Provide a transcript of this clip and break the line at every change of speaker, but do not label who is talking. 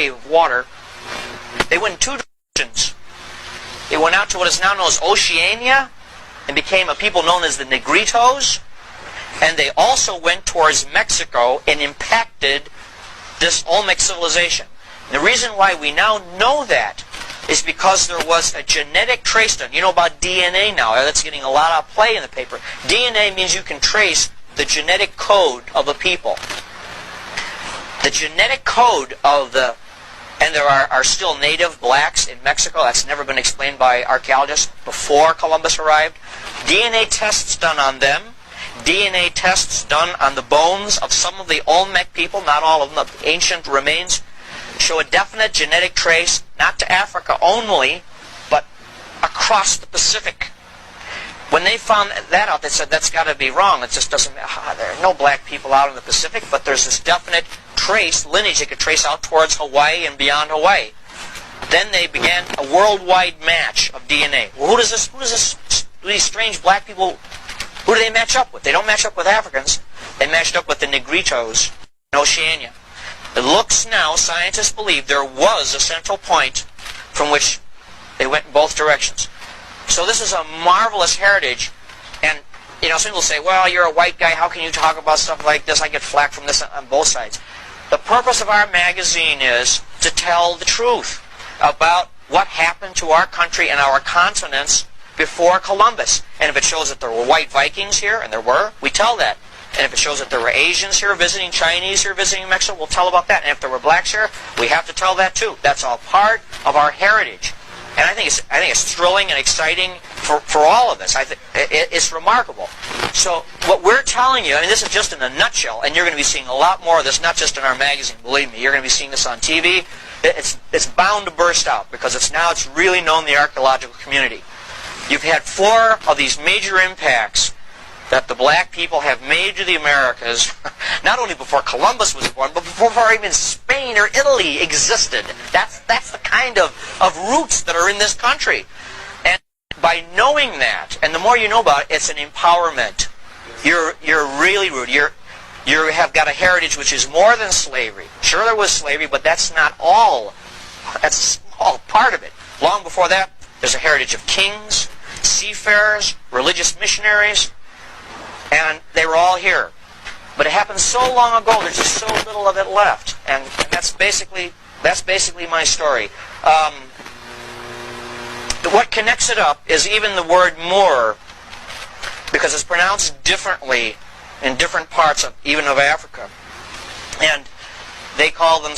body of water. They went in two directions. They went out to what is now known as Oceania and became a people known as the Negritos. And they also went towards Mexico and impacted this Olmec civilization. And the reason why we now know that is because there was a genetic trace done. You know about DNA now. That's getting a lot of play in the paper. DNA means you can trace the genetic code of a people. The genetic code of the... And there are still native blacks in Mexico. That's never been explained by archaeologists before Columbus arrived. DNA tests done on them. DNA tests done on the bones of some of the Olmec people, not all of them, the ancient remains, show a definite genetic trace, not to Africa only, but across the Pacific. When they found that out, they said, that's got to be wrong. It just doesn't, there are no black people out in the Pacific, but there's this definite trace, lineage they could trace out towards Hawaii and beyond Hawaii. Then they began a worldwide match of DNA. Well, who these strange black people, who do they match up with? They don't match up with Africans. They matched up with the Negritos in Oceania. It looks now, scientists believe, there was a central point from which they went in both directions. So this is a marvelous heritage. And, you know, some people say, well, you're a white guy, how can you talk about stuff like this? I get flack from this on both sides. The purpose of our magazine is to tell the truth about what happened to our country and our continents before Columbus. And if it shows that there were white Vikings here, and there were, we tell that. And if it shows that there were Asians here visiting, Chinese here visiting Mexico, we'll tell about that. And if there were blacks here, we have to tell that too. That's all part of our heritage. And I think it's thrilling and exciting for all of us. It's remarkable. So what we're telling you, I mean, this is just in a nutshell, and you're going to be seeing a lot more of this, not just in our magazine. Believe me, you're going to be seeing this on TV. It's bound to burst out because it's really known in the archaeological community. You've had 4 of these major impacts that the black people have made to the Americas, not only before Columbus was born, but before even Spain or Italy existed. That's the kind of roots that are in this country. And by knowing that, and the more you know about it, it's an empowerment. You're really rooted. You have got a heritage which is more than slavery. Sure, there was slavery, but that's not all. That's a small part of it. Long before that, there's a heritage of kings, seafarers, religious missionaries, and they were all here. But it happened so long ago, there's just so little of it left. And that's basically my story. What connects it up is even the word Moor, because it's pronounced differently in different parts of even of Africa. And they call them